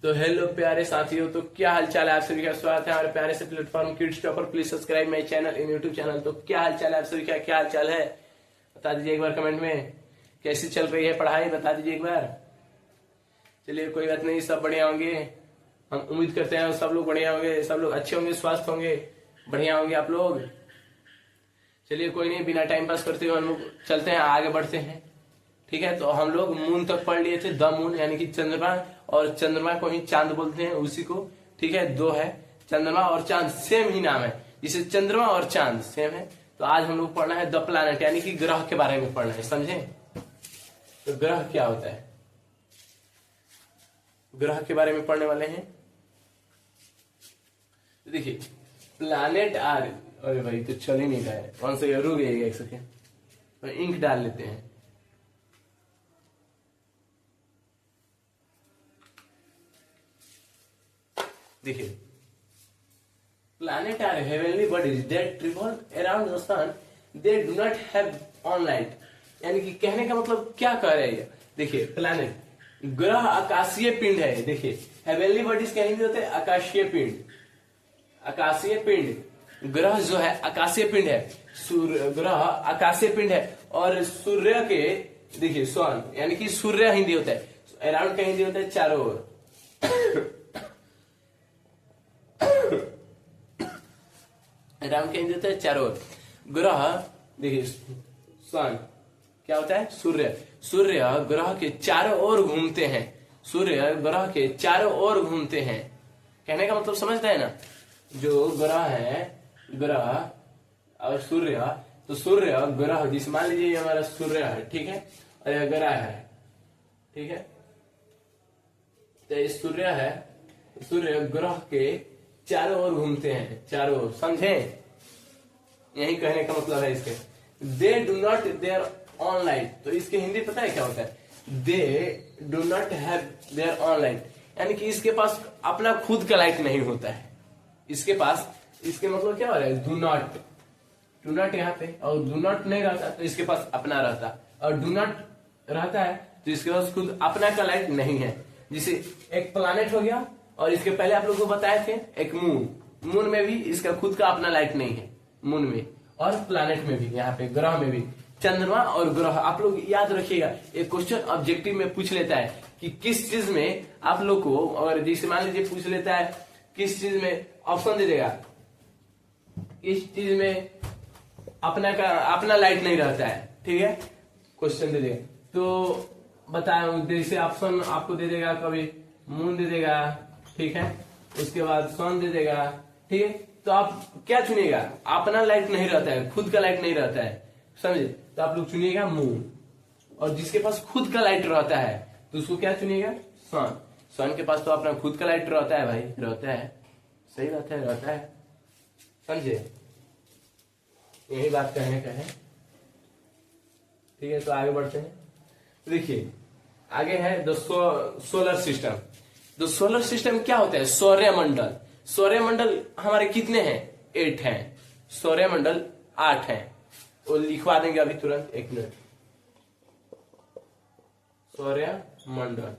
तो हेलो प्यारे साथियों, तो क्या हाल चाल है आप सभी का। स्वागत है हमारे प्यारे से platform kids topper. Please subscribe my channel in YouTube channel. तो क्या हाल चाल है आप सभी का, क्या हाल चाल है बता दीजिए एक बार कमेंट में। कैसी चल रही है पढ़ाई बता दीजिए एक बार। चलिए कोई बात नहीं, सब बढ़िया होंगे। हम उम्मीद करते हैं सब लोग बढ़िया होंगे, सब लोग अच्छे होंगे, स्वस्थ होंगे, बढ़िया होंगे आप लोग। चलिए कोई नहीं, बिना टाइम पास करते हुए हम लोग चलते हैं, आगे बढ़ते हैं। ठीक है, तो हम लोग मून तक पढ़ लिए थे। द मून यानी कि चंद्रमा, और चंद्रमा को ही चांद बोलते हैं उसी को। ठीक है, दो है, चंद्रमा और चांद सेम ही नाम है, जिसे चंद्रमा और चांद सेम है। तो आज हम लोग पढ़ना है द प्लैनेट यानी कि ग्रह के बारे में पढ़ना है, समझे। तो ग्रह क्या होता है, ग्रह के बारे में पढ़ने वाले हैं। देखिए प्लैनेट आर, अरे भाई तो चल ही नहीं रहा है, कौन सा रुक गई एक सेकेंड, तो इंक डाल लेते हैं। देखिए planet are heavenly bodies that revolve around the sun, they do not have own light. यानी कि कहने का मतलब क्या कह रहे हैं। देखिए प्लैनेट, ग्रह आकाशीय पिंड है। देखिए हेवनली बॉडीज क्या हिंदी होते हैं, आकाशीय पिंड। आकाशीय पिंड, ग्रह जो है आकाशीय पिंड है, सूर्य ग्रह आकाशीय पिंड है। और सूर्य के, देखिए सन यानी कि सूर्य हिंदी होता है, अराउंड का हिंदी होता है चारों ओर। राउंड का हिंदी होता है चारों ओर। ग्रह, देखिए सन क्या होता है, सूर्य। सूर्य ग्रह के चारों ओर घूमते हैं, सूर्य ग्रह के चारों ओर घूमते हैं। कहने का मतलब समझते हैं ना। जो ग्रह है, ग्रह और सूर्य, तो सूर्य ग्रह, जिस मान लीजिए ये हमारा सूर्य है, ठीक है, और यह ग्रह है, ठीक है। तो ये सूर्य है, सूर्य ग्रह के चारों ओर घूमते हैं, चारों ओर, समझे। यही कहने का मतलब है इसके। They do not their own light, तो इसके हिंदी पता है क्या होता है, they do not have their own light, यानी कि इसके पास अपना खुद का लाइट नहीं होता है। इसके पास, इसके मतलब क्या हो रहा है, डू नॉट, डू नॉट यहाँ पे, और डू नॉट नहीं रहता तो इसके पास अपना रहता, और डू नॉट रहता है तो इसके पास खुद अपना का लाइट नहीं है। जिसे एक प्लैनेट हो गया, और इसके पहले आप लोगों को बताए थे एक मून, मून में भी इसका खुद का अपना लाइट नहीं है, मून में, और प्लैनेट में भी, यहाँ पे ग्रह में भी। चंद्रमा और ग्रह, आप लोग याद रखिएगा, एक क्वेश्चन ऑब्जेक्टिव में पूछ लेता है कि किस चीज में आप लोग को, और जैसे मान लीजिए पूछ लेता है किस चीज में, ऑप्शन दे देगा किस चीज में अपना लाइट नहीं रहता है, ठीक है, क्वेश्चन दे देगा तो बताए, जैसे ऑप्शन आपको दे देगा, कभी मून दे देगा, ठीक है, उसके बाद सन दे देगा, ठीक है। तो आप क्या चुनिएगा, अपना लाइट नहीं रहता है, खुद का लाइट नहीं रहता है, समझे। तो आप लोग चुनिएगा मून, और जिसके पास खुद का लाइट रहता है तो उसको क्या चुनिएगा, सन। सन के पास तो अपना खुद का लाइट रहता है भाई, रहता है, सही बात है, रहता है, समझे। यही बात कहने का है, ठीक है। तो आगे बढ़ते हैं। देखिए आगे है द सोलर सिस्टम। तो सोलर सिस्टम क्या होता है, सौर्यमंडल। सौर्यमंडल हमारे कितने हैं, 8 हैं। सौर्यमंडल 8 हैं, वो लिखवा देंगे अभी तुरंत, एक मिनट। सौर्यमंडल,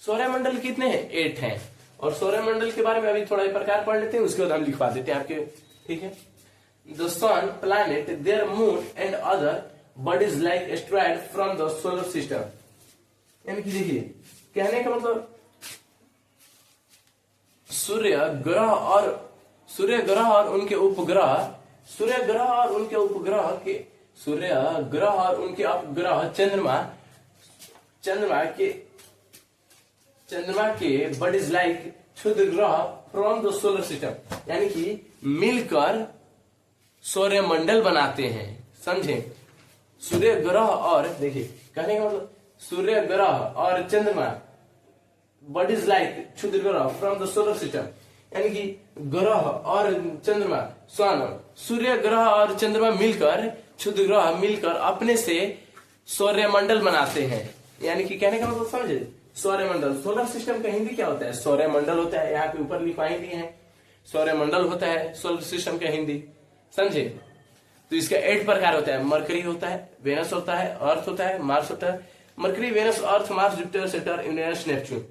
सौर्यमंडल कितने हैं, 8 हैं। और सौर्यमंडल के बारे में अभी थोड़ा प्रकार पढ़ लेते हैं, उसके बाद हम लिखवा देते हैं आपके, ठीक है। The sun, planet, their moon and other bodies like asteroid from the solar system. यानी कि देखिए कहने का मतलब, सूर्य ग्रह और उनके उपग्रह, सूर्य ग्रह और उनके उपग्रह के, सूर्य ग्रह और उनके उपग्रह चंद्रमा के बॉडीज लाइक क्षुद्र ग्रह फ्रॉम द सोलर सिस्टम, यानी कि मिलकर सौर्यमंडल बनाते हैं, समझे। सूर्य ग्रह और, देखिए कहने का मतलब, सूर्य ग्रह और चंद्रमा बॉडीज लाइक क्षुद्र ग्रह फ्रॉम द सोलर सिस्टम, यानी कि ग्रह और चंद्रमा, सन, सूर्य ग्रह और चंद्रमा मिलकर, क्षुद्र ग्रह मिलकर अपने से सौर्यमंडल बनाते हैं। यानी कि कहने का मतलब समझे, सौर्यमंडल। सोलर सिस्टम का हिंदी क्या होता है, सौर्यमंडल होता है, यहाँ पे ऊपर लिखवाई दिए हैं, सौर्यमंडल होता है सोलर सिस्टम का हिंदी, समझे। तो इसका 8 प्रकार होता है, मरकरी होता है, वेनस होता है, अर्थ होता है, मार्स होता है। Mercury, Venus, Earth, Mars, Jupiter, Saturn, Uranus, Neptune.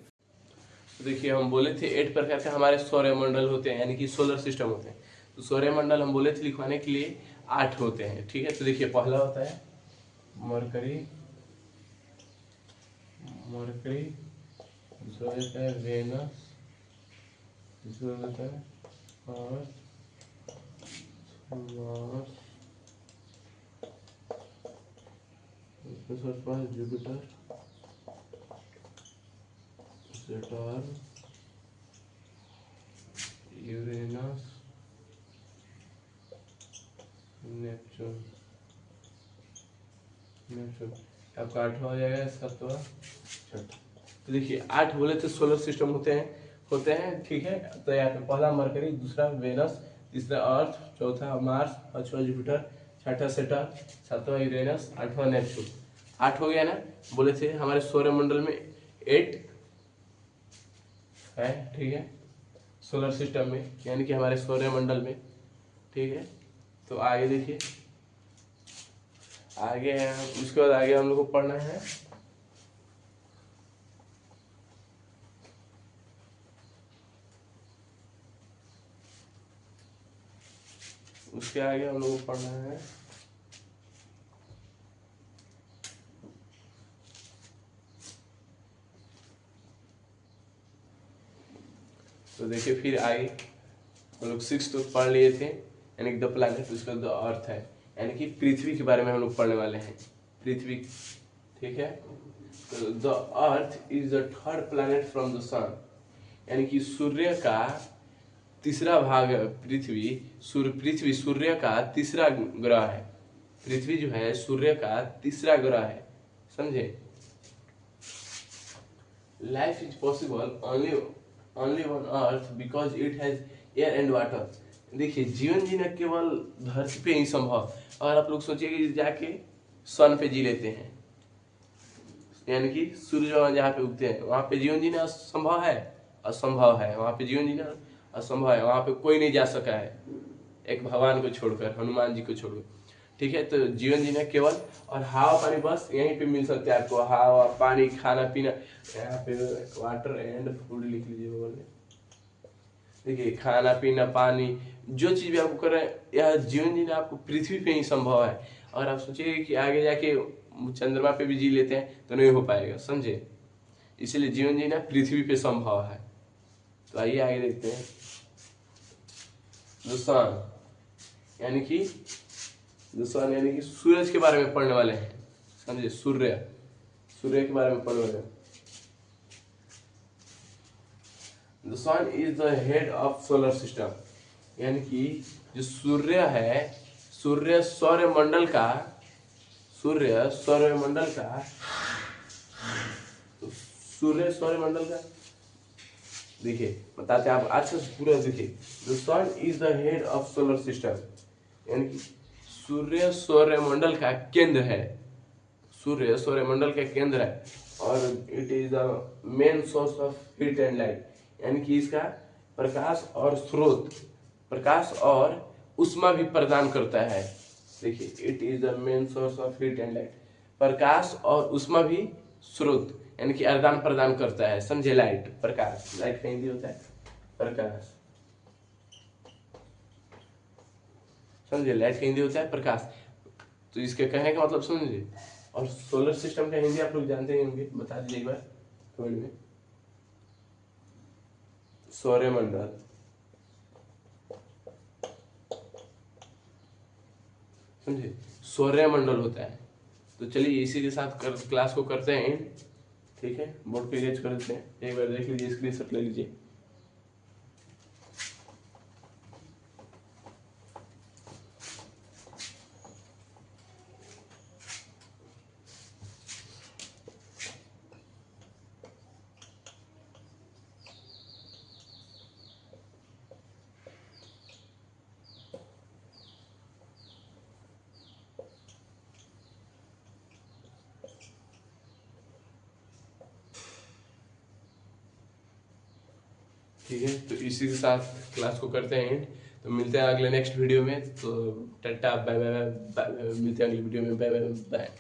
तो देखिए हम बोले थे 8 प्रकार के हमारे सौरमंडल होते हैं, यानी कि सोलर सिस्टम होते हैं। तो सौरमंडल हम बोले थे लिखवाने के लिए 8 होते हैं, ठीक है। तो देखिए पहला होता है मरकरी, मरकरी, दूसरा होता है वेनस, तीसरा होता है Earth, Mars, Jupiter, Saturn, Uranus, Neptune. Neptune आपका 8वां हो जाएगा, 7वां, 6वां। तो देखिए 8 बोले तो सोलर सिस्टम होते हैं, ठीक है। तो यहाँ पे पहला मरकरी, दूसरा वेनस, तीसरा अर्थ, चौथा मार्स, पांचवा जुपिटर, छठा सैटर्न, सातवां यूरेनस, 8वां नेपच्यून। 8 हो गया ना। बोले थे हमारे सौरमंडल में 8 है, ठीक है, सोलर सिस्टम में, यानी कि हमारे सौरमंडल में, ठीक है। तो आगे देखिए, आगे उसके बाद आगे हम लोग को पढ़ना है उसके आगे हम लोग को पढ़ना है तो देखिए फिर आगे हम लोग 6 तो पढ़ लिए थे, यानी कि द प्लैनेट, उसका द अर्थ है, यानी कि पृथ्वी के बारे में हम लोग पढ़ने वाले हैं, पृथ्वी, ठीक है। तो the Earth is the third planet from the Sun, यानी कि सूर्य का तीसरा भाग है पृथ्वी। पृथ्वी सूर्य का तीसरा ग्रह है। पृथ्वी जो है सूर्य का तीसरा ग्रह है, समझे। Life is possible only on earth because it has air and water. देखिए जीवन जीना केवल धरती पे ही संभव। और आप लोग सोचिए कि जाके सन पे जी लेते हैं, यानी कि सूर्य जहाँ पे उगते हैं वहां पे जीवन जीना संभव है, असंभव है। वहां पे जीवन जीना असंभव है, वहां पे कोई नहीं जा सका है, एक भगवान को छोड़कर, हनुमान जी को छोड़कर, ठीक है। तो जीवन जीना केवल, और हवा पानी बस यहीं पे मिल सकते हैं आपको, हवा पानी, खाना पीना। यहाँ पे वाटर एंड फूड लिख लीजिए बगल में। देखिए खाना पीना पानी, जो चीज भी आपको कर रहे हैं, यह जीवन जीना आपको पृथ्वी पे ही संभव है। और आप सोचिए कि आगे जाके चंद्रमा पे भी जी लेते हैं तो नहीं हो पाएगा, समझे। इसलिए जीवन जीना पृथ्वी पे संभव है। तो आइए आगे देखते हैं। सन, यानी कि सन यानी कि सूरज के बारे में पढ़ने वाले हैं, समझे। सूर्य के बारे में पढ़ने वाले हैं। The sun is the head of solar system, यानी कि जो सूर्य है, सूर्य सौरमंडल का, सूर्य सौरमंडल का देखिए बताते हैं आप अच्छे से पूरा देखिए। The sun is the head of solar system, यानी कि सूर्य सौरमंडल का केंद्र है, सूर्य सौरमंडल का केंद्र है। और it is the main source of heat and light, यानी कि इसका प्रकाश और स्रोत, प्रकाश और उष्मा भी प्रदान करता है। देखिए it is the main source of heat and light, प्रकाश और उष्मा भी स्रोत, यानी कि आदान प्रदान करता है, समझे। लाइट, प्रकाश, लाइट का हिंदी होता है प्रकाश, समझे। लाइट का हिंदी होता है प्रकाश। तो इसके कहने का मतलब समझिए। और सोलर सिस्टम का हिंदी आप लोग जानते ही होंगे, बता दीजिए एक बार कमेंट में। सौरमंडल, समझे, सौरमंडल होता है। तो चलिए इसी के साथ क्लास को करते हैं, ठीक है। बोर्ड पे इरेज कर देते हैं, एक बार देख लीजिए, स्क्रीनशॉट ले लीजिए। ठीक है, तो इसी के साथ क्लास को करते हैं एंड। तो मिलते हैं अगले नेक्स्ट वीडियो में। तो टाटा बाय बाय, मिलते हैं अगले वीडियो में, बाय बाय बाय।